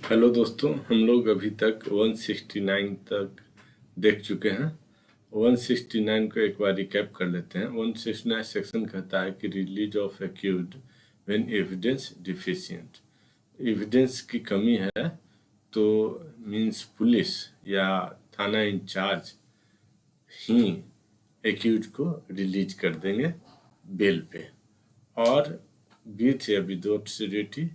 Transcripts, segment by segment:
Hello दोस्तों, हम लोग अभी तक 169 तक देख चुके हैं। 169 को एक बार रिकैप कर लेते हैं। 169 सेक्शन कहता है कि release of accused when evidence deficient. Evidence की कमी है तो मींस पुलिस या थाना इंचार्ज ही एक्यूज को रिलीज कर देंगे बेल पे, और विथ या विदाउट सिक्योरिटी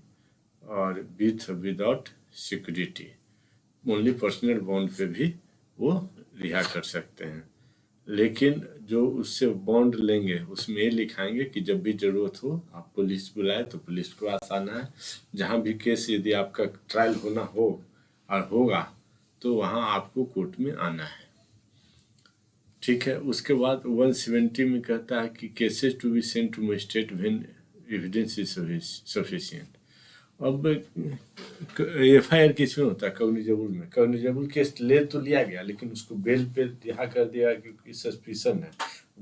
और with without security. Only personal bond पे भी वो रिहा कर सकते हैं। लेकिन जो उससे बॉन्ड लेंगे उसमें ये लिखाएंगे कि जब भी ज़रूरत हो आप पुलिस बुलाए तो पुलिस को पास आना है। जहाँ भी केस यदि आपका ट्रायल होना हो और होगा तो वहाँ आपको कोर्ट में आना है। ठीक है। उसके बाद 170 में कहता है कि cases to be sent to magistrate when evidence is sufficient. अब एफआईआर किस में होता है? कॉग्निजेबल में। कॉग्निजेबल केस ले तो लिया गया लेकिन उसको बेल पे रिहा कर दिया क्योंकि सस्पिशन है।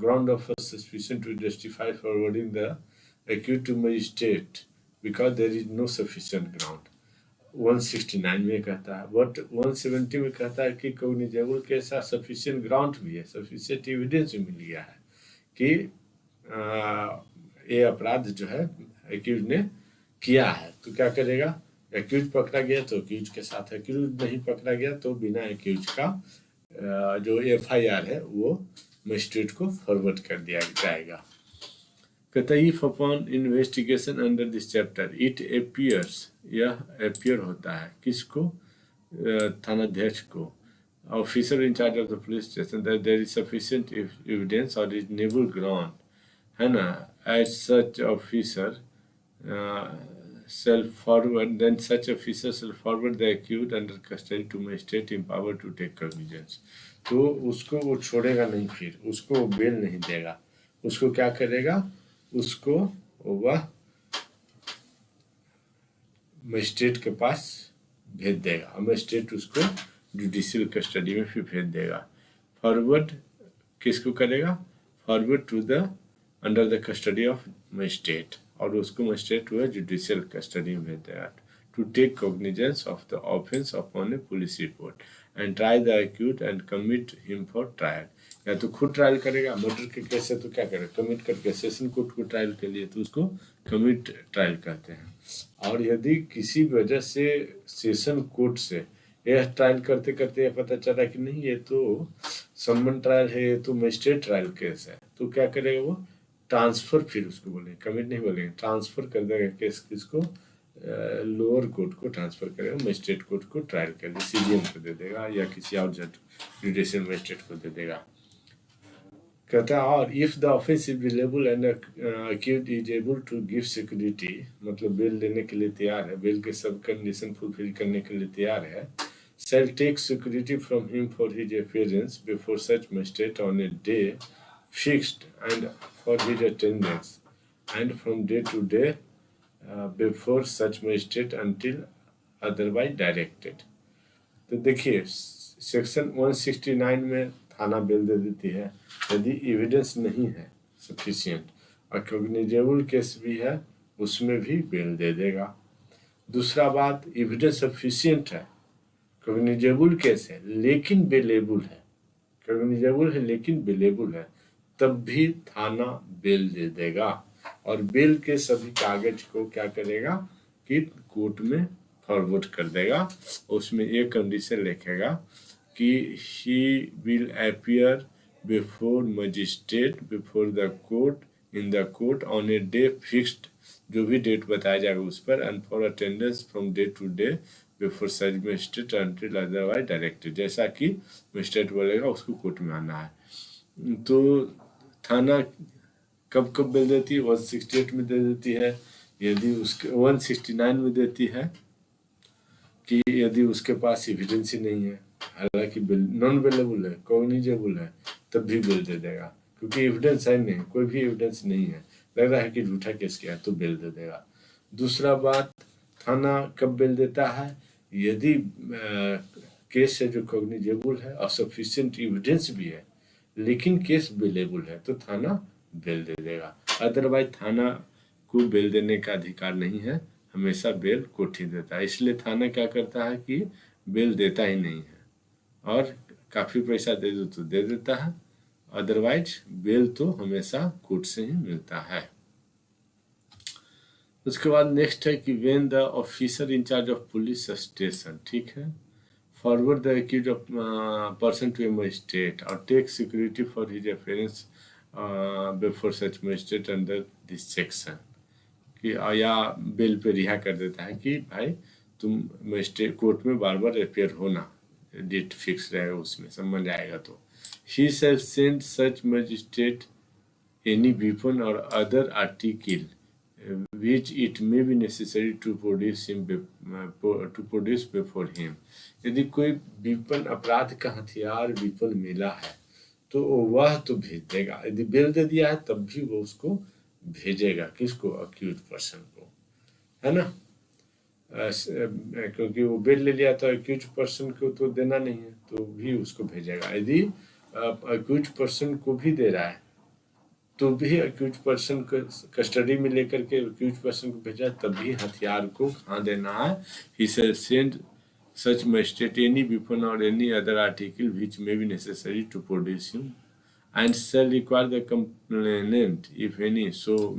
Ground of suspicion to justify forwarding the accuse to magistrate because there is no sufficient ground. 169 में कहता है, बट 170 में कहता है कि कॉग्निजेबल के साथ सफिशिएंट ग्राउंड भी है, सफिशिएंट एविडेंस भी मिल गया है कि ये अपराध जो है एक्यूज ने किया है। तो क्या करेगा? एक्यूज पकड़ा गया तो एक्यूज के साथ, एक्यूज नहीं पकड़ा गया तो बिना एक्यूज का जो एफआईआर है वो मजिस्ट्रेट को फॉरवर्ड कर दिया जाएगा। कहता है if upon investigation under this chapter it appears, यह अपियर होता है किसको? थानाध्यक्ष को, officer in charge of the police station, that there is sufficient evidence और रीजनेबल ग्राउंड, है ना, as such officer shall forward, then such officer shall forward the accused under custody to magistrate empowered to take cognizance। तो उसको वो छोड़ेगा नहीं, फिर उसको बेल नहीं देगा। उसको क्या करेगा? उसको वह मजिस्ट्रेट के पास भेज देगा, मजिस्ट्रेट उसको जुडिशियल कस्टडी में फिर भेज देगा। फॉरवर्ड किसको करेगा? Forward to the under the custody of magistrate, और उसको मजिस्ट्रेट हुआ जुडिशियल कस्टडी में भेज देगा। To take cognizance of the offence upon a police report and try the accuse and commit him for trial. या तो खुद ट्रायल करेगा, मर्डर के केस है तो क्या करेगा? कमिट करके सेशन कोर्ट को ट्रायल के लिए, तो उसको कमिट ट्रायल कहते हैं। और यदि किसी वजह से सेशन कोर्ट से यह ट्रायल करते करते यह पता चला कि नहीं ये तो सम्मन ट्रायल है, ये तो मजिस्ट्रेट ट्रायल केस है, तो क्या करेगा? वो ट्रांसफर, फिर उसको बोलेंगे, कमिट नहीं बोलेंगे, ट्रांसफर कर देगा केस किसको? लोअर कोर्ट को ट्रांसफर करेगा, मजिस्ट्रेट कोर्ट को ट्रायल के लिए सीजीएम को दे देगा या किसी और जज जुडिशियल मजिस्ट्रेट को दे देगा। कहता है और if the offence is available and accused is able to give security, मतलब बेल लेने के लिए तैयार है, बेल के सब कंडीशन फुलफिल करने के लिए तैयार है, shall take security from him for his appearance before such magistrate on a day fixed and for his attendance and from day to day before such magistrate until otherwise directed। तो देखिए section 169 में थाना bell दे देती है यदि evidence नहीं है sufficient, और कॉग्निजेबल केस भी है उसमें भी बेल दे देगा। दूसरा बात, एविडेंस सफिशिएंट है, कॉग्निजेबल केस है लेकिन बेलेबल है, कॉग्निजेबल है लेकिन बेलेबल है, तब भी थाना बेल दे देगा। और बेल के सभी कागज को क्या करेगा कि कोर्ट में फॉरवर्ड कर देगा। उसमें एक कंडीशन लिखेगा कि he will appear before magistrate before the court in the court on a day fixed, जो भी डेट बताया जाएगा उस पर, and for attendance from day to day before such magistrate until otherwise directed, जैसा कि मजिस्ट्रेट बोलेगा उसको कोर्ट में आना है। तो थाना कब कब बेल देती है? 168 में दे देती है, यदि उसके 169 में देती है कि यदि उसके पास एविडेंस ही नहीं है, हालांकि नॉन बेलेबल है, कॉग्निजेबल है, तब भी बेल दे देगा क्योंकि एविडेंस है नहीं, कोई भी एविडेंस नहीं है, लग रहा है कि झूठा केस किया है तो बेल दे देगा। दूसरा बात, थाना कब बेल देता है? यदि केस है जो कॉग्निजेबल है और सफिशिएंट एविडेंस भी है लेकिन केस बेलेबल है तो थाना बेल दे देगा। अदरवाइज थाना को बेल देने का अधिकार नहीं है, हमेशा बेल कोर्ट ही देता है, इसलिए थाना क्या करता है कि बेल देता ही नहीं है, और काफ़ी पैसा दे दो तो दे देता है, अदरवाइज बेल तो हमेशा कोर्ट से ही मिलता है। उसके बाद नेक्स्ट है कि when the officer in charge of police station, ठीक है, forward the accused of person to a magistrate और take security for his appearance before such magistrate under this section, कि या बेल पे रिहा कर देता है कि भाई तुम मजिस्ट्रेट कोर्ट में बार बार अपेयर होना, डेट फिक्स रहेगा उसमें समझ आएगा तो। He shall send such magistrate any weapon or other article which it may be necessary to produce before him। यदि कोई विपन अपराध का हथियार विपन मिला है तो वह तो भेज देगा, यदि बेल दे दिया है तब भी वो उसको भेजेगा, किसको, अक्यूज पर्सन को, है ना, क्योंकि वो बेल ले लिया तो अक्यूज पर्सन को तो देना नहीं है, तो भी उसको भेजेगा। यदि अक्यूज पर्सन को भी दे रहा है तो भी अक्यूज पर्सन को कस्टडी में लेकर के अक्यूज पर्सन को भेजा, तभी हथियार को कहाँ देना है। He shall send such magistrate any weapon or any other article which may be necessary to produce him and shall require the complainant, if any, so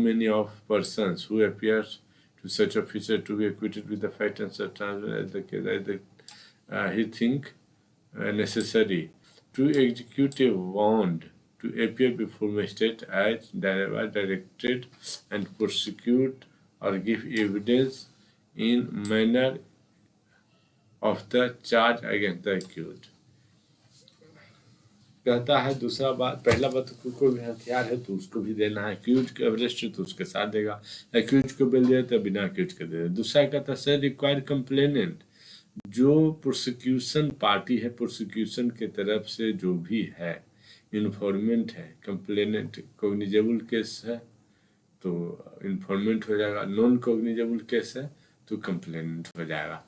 many of persons who appear to such officer to be acquitted with the fact and circumstances as the case he think necessary to execute a warrant to appear before magistrate as directed and prosecute or give evidence in manner of the charge against the accused। कहता है दूसरा बात, पहला बात तो कोई भी हथियार है तो उसको भी देना है, एक्यूज के अरेस्ट तो उसके साथ देगा, एक्यूज को बेल दिया तो बिना एक्यूज के दे। दूसरा कहता है सर रिक्वायर कंप्लेनेंट, जो प्रोसिक्यूशन पार्टी है, प्रोसिक्यूशन के तरफ से जो भी है, इन्फॉर्मेंट है, कंप्लेनेंट कॉग्निजेबल केस है तो इन्फॉर्मेंट हो जाएगा, नॉन कॉग्निजेबल केस है तो कंप्लेनेंट हो जाएगा।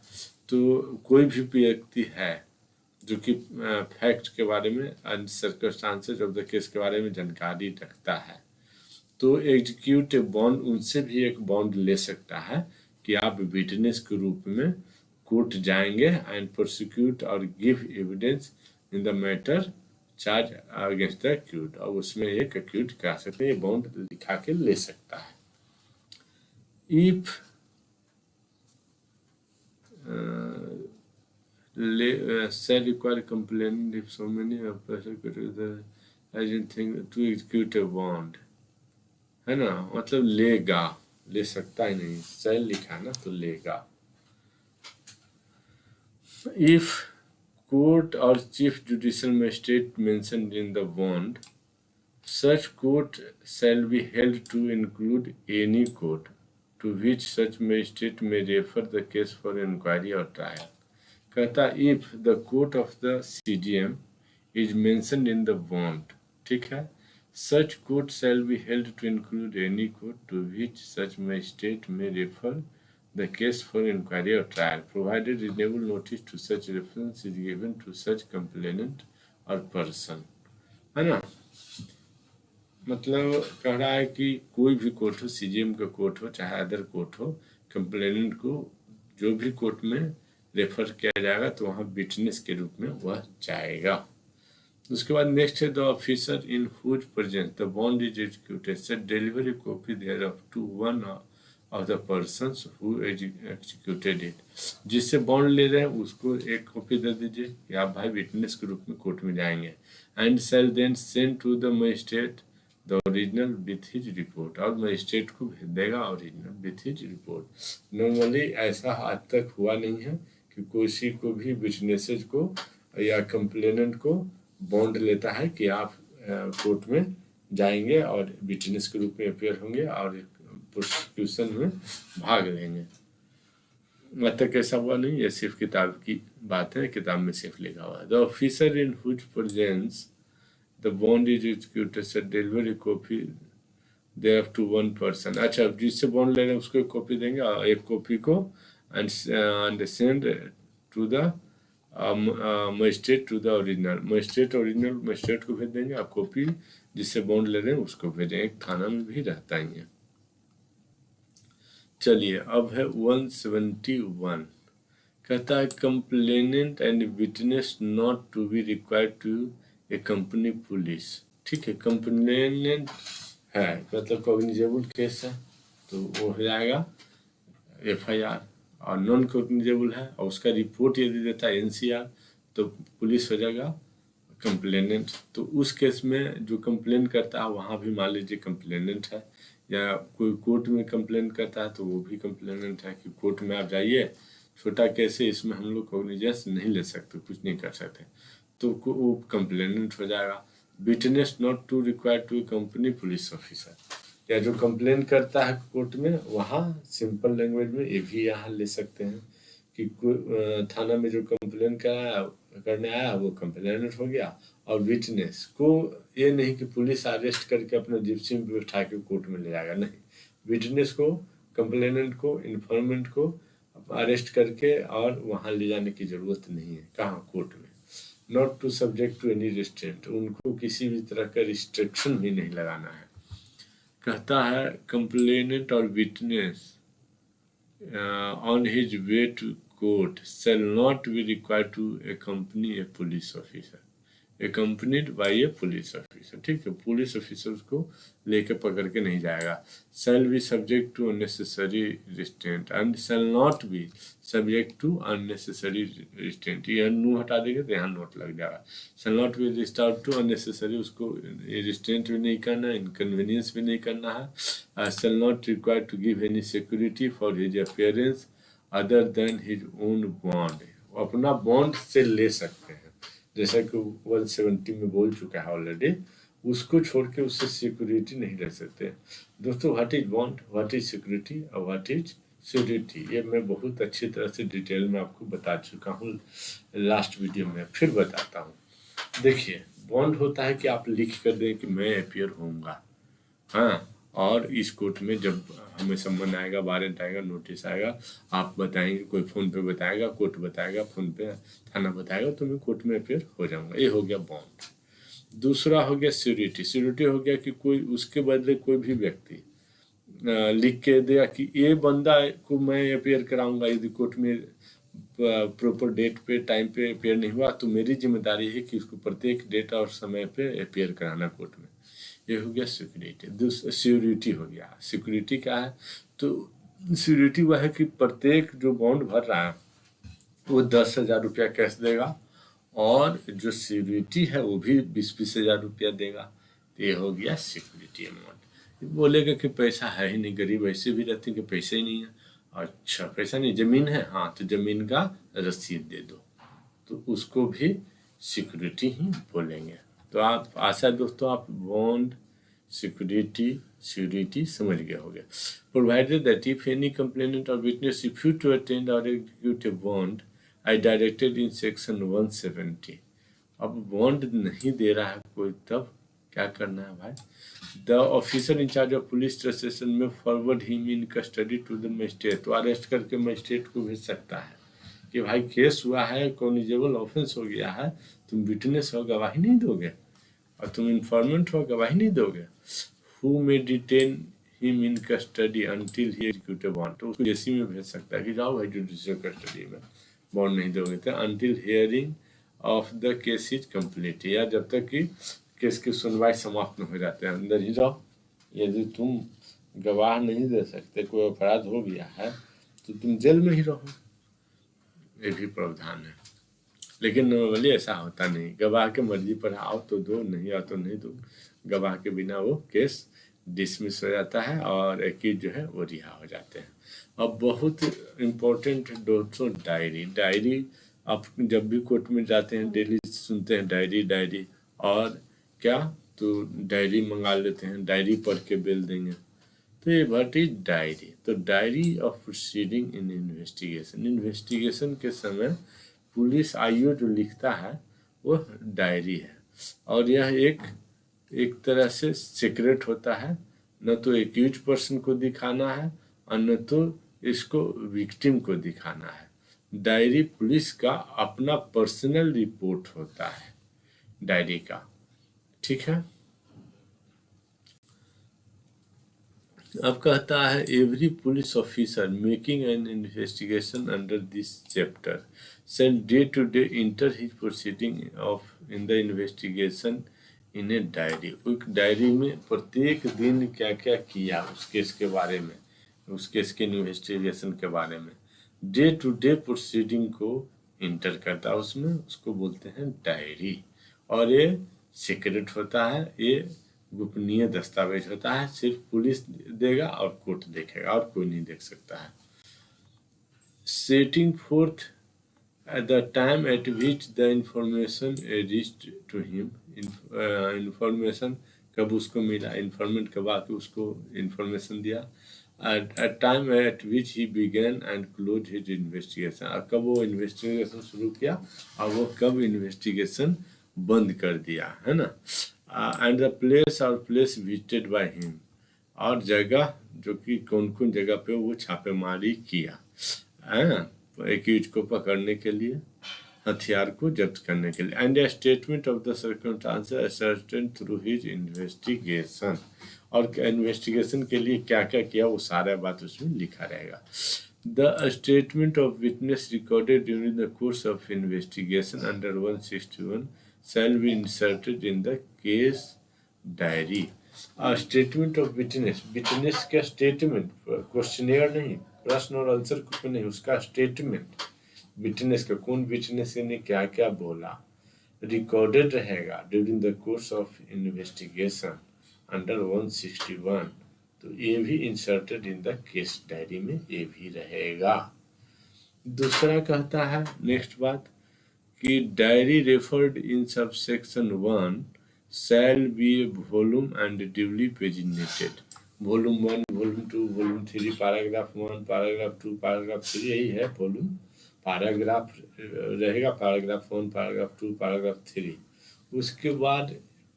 तो कोई भी व्यक्ति है जो कि फैक्ट के बारे में and circumstances of the case के बारे में जानकारी रखता है तो एग्जीक्यूट बॉन्ड, उनसे भी एक बॉन्ड ले सकता है कि आप विटनेस के रूप में कोर्ट जाएंगे एंड प्रोसिक्यूट और give evidence in the matter charge against the accused, और उसमें एक अक्यूज्ड करा सकते हैं, ये बॉन्ड दिखा के ले सकता है। If shall require complaint if so many of the agent think to execute a bond, है ना, मतलब लेगा, ले सकता ही नहीं, shall लिखा ना तो लेगा। If court or chief judicial magistrate mentioned in the bond, such court shall be held to include any court to which such magistrate may refer the case for inquiry or trial। कहता if the court of the CGM is mentioned in the bond, ठीक है, such court shall be held to include any court to which such magistrate may refer the case for inquiry or trial, provided reasonable notice to such reference is given to such complainant or person, है ना। मतलब कह रहा है कि कोई भी court हो, CGM का कोर्ट हो चाहे अदर कोर्ट हो, कंप्लेनेंट को जो भी कोर्ट में रेफर किया जाएगा तो वहाँ विटनेस के रूप में वह जाएगा। उसके बाद नेक्स्ट है the officer in whose presence the bond is executed set delivery copy thereof to one of the persons who executed it, जिससे बॉन्ड ले रहे हैं उसको एक कॉपी दे दीजिए कि आप भाई विटनेस के रूप में कोर्ट में जाएंगे, and shall then send to the magistrate the original with his report, और मजिस्ट्रेट को भेज देगा original with his report. Normally ऐसा आज तक हुआ नहीं है कि किसी को भी विटनेसेस को या कंप्लेनेंट को बॉन्ड लेता है कि आप कोर्ट में जाएंगे और विटनेस के रूप में अपेयर होंगे और प्रोसिक्यूशन में भाग लेंगे। अब तक ऐसा हुआ नहीं, ये सिर्फ किताब की बात है, किताब में सिर्फ लिखा हुआ है। The officer in whose presence the bond is executed set delivery copy they have to one person. अच्छा, जिससे बॉन्ड ले रहे हैं उसको एक कॉपी देंगे और एक कॉपी को and send to the magistrate to the original, magistrate को भेज देंगे, आप कॉपी जिससे बॉन्ड ले रहे हैं उसको भेजें, एक थाना में भी रहता ही है। चलिए अब है 171। कहता है complainant and witness not to be required to a company police. ठीक है, कंप्लेनेंट है मतलब कॉग्निजेबल केस है तो वो हो जाएगा FIR, और नॉन कॉग्निजेबल है और उसका रिपोर्ट यदि देता है NCR तो पुलिस हो जाएगा कंप्लेनेंट। तो उस केस में जो कंप्लेन करता है वहाँ भी मान लीजिए कंप्लेनेंट है, या कोई कोर्ट में कंप्लेन करता है तो वो भी कंप्लेनेंट है कि कोर्ट में आप जाइए, छोटा केस है इसमें हम लोग कॉग्निजेंस नहीं ले सकते, कुछ नहीं कर सकते, तो वो कंप्लेनेंट हो जाएगा। Witness not to required to company police officer, या जो कंप्लेन करता है कोर्ट में वहाँ सिंपल लैंग्वेज में ये भी यहाँ ले सकते हैं कि थाना में जो कंप्लेन करने आया वो कंप्लेनेंट हो गया, और विटनेस को ये नहीं कि पुलिस अरेस्ट करके अपने जिप्सी में बैठा के कोर्ट में ले जाएगा, नहीं, विटनेस को, कंप्लेनेंट को, इन्फॉर्मेंट को अरेस्ट करके और वहाँ ले जाने की जरूरत नहीं है, कहाँ, कोर्ट में। Not to subject to any restraint, उनको किसी भी तरह का रिस्ट्रिक्शन भी नहीं लगाना है। कहता है कंप्लेनेंट और witness on his way to court shall not be required to accompany a police officer, accompanied by a police officer। ठीक है, पुलिस ऑफिसर को लेके पकड़ के नहीं जाएगा। shall be subject to unnecessary restraint and shall not be subject to unnecessary restraint, यह नू हटा देंगे तो यहाँ नोट लग जाएगा। shall not be restored to unnecessary, उसको restraint भी नहीं करना है, inconvenience भी नहीं करना है। shall not require to give any security for his appearance other than his own bond, अपना बॉन्ड से ले सकते हैं, जैसा कि 170 में बोल चुका है ऑलरेडी, उसको छोड़ के उससे सिक्योरिटी नहीं ले सकते। दोस्तों what is bond, what is security और व्हाट इज सिक्योरिटी, ये मैं बहुत अच्छी तरह से डिटेल में आपको बता चुका हूँ लास्ट वीडियो में, फिर बताता हूँ। देखिए बॉन्ड होता है कि आप लिख कर दें कि मैं अपियर होऊंगा, हाँ, और इस कोर्ट में जब हमें सम्मन आएगा, वारंट आएगा, नोटिस आएगा, आप बताएंगे, कोई फ़ोन पे बताएगा, कोर्ट बताएगा, फ़ोन पे थाना बताएगा, तो मैं कोर्ट में अपियर हो जाऊंगा, ये हो गया बॉन्ड। दूसरा हो गया सिक्योरिटी। सिक्योरिटी हो गया कि कोई उसके बदले कोई भी व्यक्ति लिख के देगा कि ये बंदा को मैं अपियर कराऊंगा, यदि कोर्ट में प्रॉपर डेट पे टाइम पे अपियर नहीं हुआ तो मेरी जिम्मेदारी है कि उसको प्रत्येक डेट और समय पे अपियर कराना कोर्ट में, ये हो गया सिक्योरिटी। दूसरा सिक्योरिटी हो गया। सिक्योरिटी क्या है, तो सिक्योरिटी वह है कि प्रत्येक जो बॉन्ड भर रहा है वो 10,000 रुपया कैश देगा, और जो सिक्योरिटी है वो भी 20-20 हज़ार रुपया देगा, तो ये हो गया सिक्योरिटी अमाउंट। बोलेगा कि पैसा है ही नहीं, गरीब ऐसे भी रहते हैं कि पैसे ही नहीं है, अच्छा पैसा नहीं, जमीन है, हाँ तो जमीन का रसीद दे दो, तो उसको भी सिक्योरिटी ही बोलेंगे। तो आप आशा दोस्तों आप बॉन्ड, सिक्योरिटी समझ गए होंगे। Provided that if any complainant और विटनेस रिफ्यूज टू अटेंड और execute a bond I directed in section 170। अब बॉन्ड नहीं दे रहा है कोई, तब क्या करना है भाई, the officer in charge of police station में forward him in custody to the magistrate, तो अरेस्ट करके मजिस्ट्रेट को भेज सकता है कि भाई केस हुआ है, कॉग्निजेबल ऑफेंस हो गया है, तुम विटनेस हो गवाही नहीं दोगे और तुम इन्फॉर्मेंट हो गवाही नहीं दोगे। Who may detain him in custody until he execute a bond, तो उसको जेसी में भेज सकता है कि जाओ भाई जुडिशियल कस्टडी में, बॉन्ड नहीं दोगे तो until hearing of the case is complete, या जब तक कि केस की सुनवाई समाप्त न हो जाते हैं, अंदर ही रहो। यदि तुम गवाह नहीं दे सकते, कोई अपराध हो गया है तो तुम जेल में ही रहो, ये भी प्रावधान है। लेकिन नॉर्मली ऐसा होता नहीं, गवाह के मर्जी पर आओ तो दो, नहीं आओ तो नहीं दो, गवाह के बिना वो केस डिसमिस हो जाता है और एक्यूज जो है वो रिहा हो जाते हैं। अब बहुत इम्पोर्टेंट दोस्तों डायरी आप जब भी कोर्ट में जाते हैं डेली सुनते हैं डायरी, और क्या तो डायरी मंगा लेते हैं, डायरी पढ़ के बिल देंगे, तो ये व्हाट इज डायरी, तो diary of proceeding in investigation, investigation के समय पुलिस आईओ जो लिखता है वो डायरी है, और यह एक तरह से सीक्रेट होता है, न तो एक्यूज पर्सन को दिखाना है और न तो इसको विक्टिम को दिखाना है। डायरी पुलिस का अपना पर्सनल रिपोर्ट होता है डायरी का, ठीक है। अब कहता है every police officer making an investigation under this chapter shall day to day enter his proceeding of in the investigation in a diary. एक डायरी में प्रत्येक दिन क्या क्या किया उस केस के बारे में, उस केस के इन्वेस्टिगेशन के बारे में डे टू डे प्रोसीडिंग को इंटर करता है उसमें, उसको बोलते हैं डायरी। और ये सीक्रेट होता है, ये गोपनीय दस्तावेज होता है, सिर्फ पुलिस देगा और कोर्ट देखेगा और कोई नहीं देख सकता है। Setting fourth at the time at which the information reached to him, information कब उसको मिला, informant कब आके उसको information दिया, at time at which he began and closed his investigation, और कब वो investigation शुरू किया और वो कब investigation बंद कर दिया, है ना। and the place or place visited by him, और जगह जो कि कौन कौन जगह पे वो छापेमारी किया, है ना, एक्यूज को पकड़ने के लिए, हथियार को जब्त करने के लिए। And A statement of the circumstances ascertain through his investigation, और इन्वेस्टिगेशन के लिए क्या क्या किया वो सारा बात उसमें लिखा रहेगा। The statement of witness recorded during the course of investigation under 161 shall be inserted in the case diary. Statement of witness, witness का स्टेटमेंट, क्वेश्चनियर नहीं, प्रश्न और आंसर कुछ नहीं, उसका स्टेटमेंट विटनेस का, कौन विटनेस ने क्या क्या बोला, रिकॉर्डेड रहेगा during the course of investigation under 161, तो ये भी inserted in the case diary में ये भी रहेगा। दूसरा कहता है नेक्स्ट बात कि diary referred in subsection 1 shall be a volume and duly paginated। Volume 1, volume 2, volume 3, paragraph 1, paragraph 2, paragraph 3, यही है वॉल्यूम। पैराग्राफ रहेगा, पैराग्राफ 1, पैराग्राफ 2, पैराग्राफ 3। उसके बाद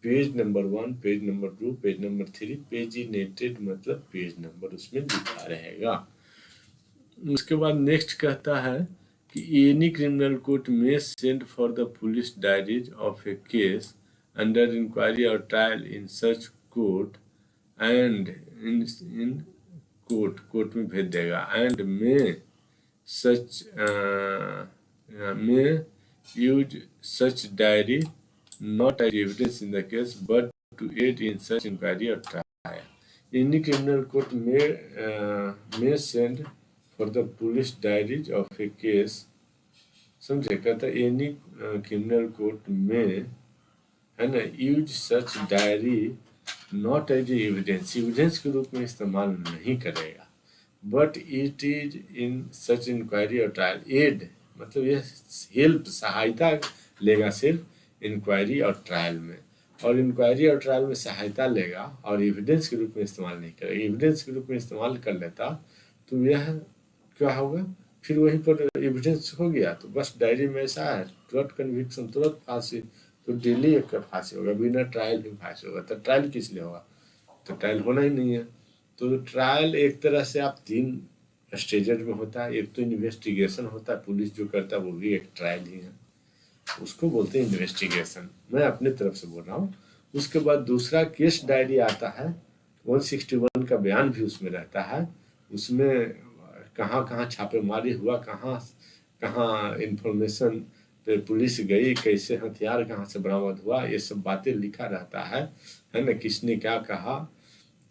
page number 1, page number 2, page number 3, पेजिनेटेड मतलब पेज नंबर उसमें लिखा रहेगा। उसके बाद नेक्स्ट कहता है कि एनी क्रिमिनल कोर्ट में send for the police diaries of A case under inquiry or trial in such court and in court में भेज देगा, and may use such diary not as evidence in the case but to aid in such inquiry or trial। Any criminal court may send for the police diaries of a case, समझे, कहता any criminal court में, है ना, use such diary not as evidence, evidence के रूप में इस्तेमाल नहीं करेगा, but it is in such inquiry और ट्रायल एड, मतलब ये हेल्प, सहायता लेगा सिर्फ इंक्वायरी और ट्रायल में, और इंक्वायरी और ट्रायल में सहायता लेगा और एविडेंस के रूप में इस्तेमाल नहीं करेगा। एविडेंस के रूप में इस्तेमाल कर लेता तो यह क्या होगा, फिर वहीं पर एविडेंस हो गया तो बस डायरी में ऐसा है, तुरंत कन्विक्शन, तुरंत फांसी, तो डेली एक का फांसी होगा, बिना ट्रायल भी फांसी होगा। तो ट्रायल किस लिए होगा, तो ट्रायल होना ही नहीं है। तो ट्रायल एक तरह से आप 3 स्टेजेज में होता है। एक तो इन्वेस्टिगेशन होता है, पुलिस जो करता है वो भी एक ट्रायल ही है, उसको बोलते हैं इन्वेस्टिगेशन, मैं अपने तरफ से बोल रहा हूँ। उसके बाद दूसरा केस डायरी आता है, 161 का बयान भी उसमें रहता है, उसमें कहाँ कहाँ छापेमारी हुआ, कहाँ कहाँ इंफॉर्मेशन पे पुलिस गई, कैसे हथियार कहाँ से बरामद हुआ, ये सब बातें लिखा रहता है ना, किसने क्या कहा,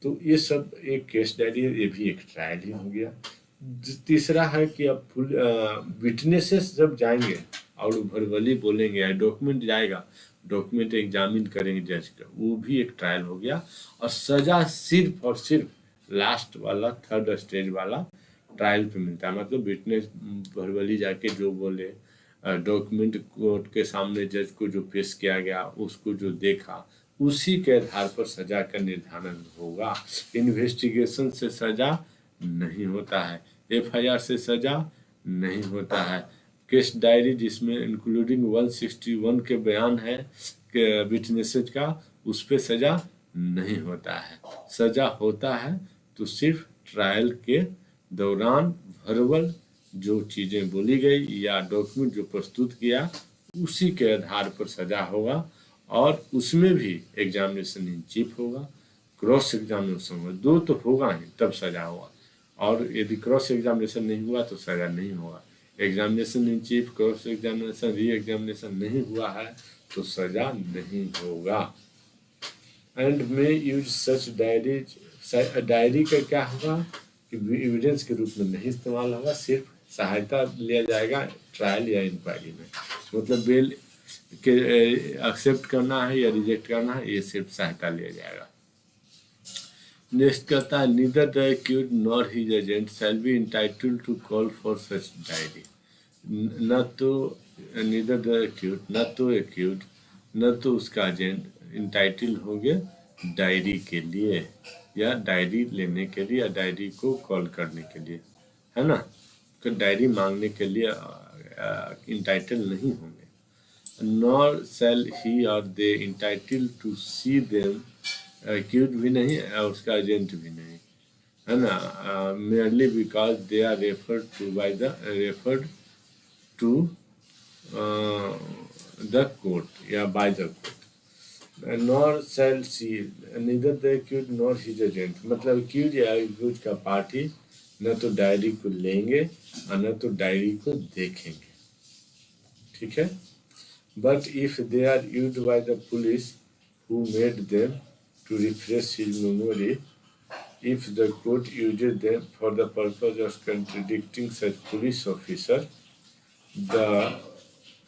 तो ये सब एक केस डायरी, ये भी एक ट्रायल ही हो गया। तीसरा है कि अब विटनेसेस जब जाएंगे और वर्बली बोलेंगे या डॉक्यूमेंट जाएगा, डॉक्यूमेंट एग्जामिन करेंगे जज का, वो भी एक ट्रायल हो गया। और सजा सिर्फ और सिर्फ लास्ट वाला, 3rd स्टेज वाला ट्रायल पे मिलता है, मतलब विटनेस वर्बली जाके जो बोले, डॉक्यूमेंट कोर्ट के सामने जज को जो पेश किया गया, उसको जो देखा, उसी के आधार पर सजा का निर्धारण होगा। इन्वेस्टिगेशन से सजा नहीं होता है, FIR से सजा नहीं होता है। केस डायरी जिसमें इंक्लूडिंग 161 के बयान है कि विटनेसेज का, उस पर सजा नहीं होता है। सजा होता है तो सिर्फ ट्रायल के दौरान वर्बल जो चीज़ें बोली गई या डॉक्यूमेंट जो प्रस्तुत किया, उसी के आधार पर सजा होगा, और उसमें भी एग्जामिनेशन इन चीफ होगा। क्रॉस एग्जामिनेशन होगा, 2 तो होगा ही तब सजा होगा, और यदि क्रॉस एग्जामिनेशन नहीं हुआ तो सजा नहीं होगा। Examination in chief, cross examination, re examination नहीं हुआ है तो सजा नहीं होगा। एंड में यूज सच डायरीज, डायरी का क्या होगा कि एविडेंस के रूप में नहीं इस्तेमाल होगा, सिर्फ सहायता लिया जाएगा ट्रायल या इंक्वायरी में। मतलब बेल के एक्सेप्ट करना है या रिजेक्ट करना है, ये सिर्फ सहायता लिया जाएगा। नेक्स्ट कहता है neither the accused nor his agent shall be entitled to call for such diary. न तो नीदर द एक्यूज्ड, न तो एक्यूज्ड, न तो उसका एजेंट इंटाइटल होंगे डायरी के लिए या डायरी लेने के लिए या डायरी को कॉल करने के लिए, है ना, तो डायरी मांगने के लिए इंटाइटल नहीं होंगे। नॉर सेल ही और they entitled to see them, accused भी नहीं और उसका एजेंट भी नहीं, है ना, merely because they are referred to the court या by the court. Nor shall see neither the accused nor his agent, मतलब एक्यूज या एक्यूज का पार्टी न तो डायरी को लेंगे और न तो डायरी को देखेंगे, ठीक है। But if they are used by the police who made them to refresh his memory, if the court uses them for the purpose of contradicting such police officer, the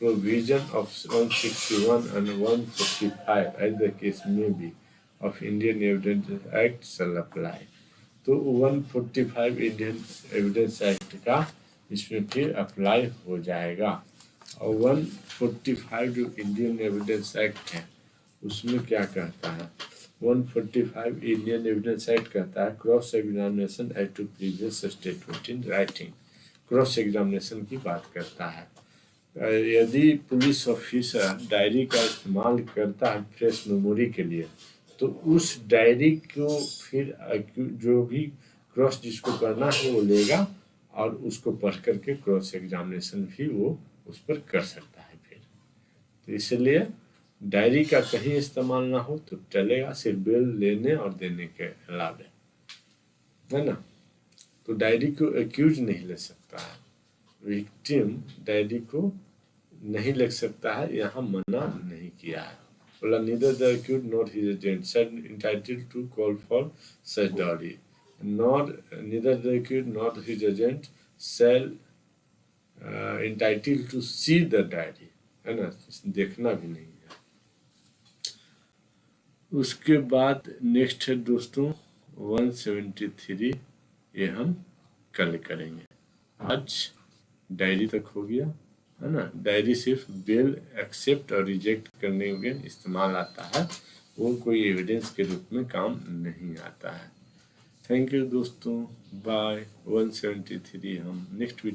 provision of 161 and 145 as the case may be of Indian Evidence Act shall apply। तो 145 Indian evidence act का इसमें फिर apply हो जाएगा। और 145 जो Indian evidence act है उसमें क्या कहता है, 145 इंडियन एविडेंस एक्ट कहता है cross examination as to previous statement in writing. Cross examination की बात करता है। यदि पुलिस ऑफिसर डायरी का इस्तेमाल करता है फ्रेश मेमोरी के लिए, तो उस डायरी को फिर जो भी क्रॉस जिसको करना है वो लेगा और उसको पढ़ करके क्रॉस एग्जामिनेशन भी वो उस पर कर सकता है फिर। तो इसलिए डायरी का कहीं इस्तेमाल ना हो तो चलेगा, सिर्फ बिल लेने और देने के अलावे, है ना। तो डायरी को एक्यूज नहीं ले सकता है, विक्टिम डायरी को नहीं लिख सकता है, यहाँ मना नहीं किया है। बोला neither the accuse not his agent shall entitled to call for such diary, nor neither the accuse not his agent shall entitled to see the diary, है ना, देखना भी नहीं है। उसके बाद नेक्स्ट है दोस्तों 173, ये हम कल करेंगे। आज डायरी तक हो गया, है ना। डायरी सिर्फ बेल एक्सेप्ट और रिजेक्ट करने में इस्तेमाल आता है, वो कोई एविडेंस के रूप में काम नहीं आता है। थैंक यू दोस्तों, बाय। 173 हम नेक्स्ट वीडियो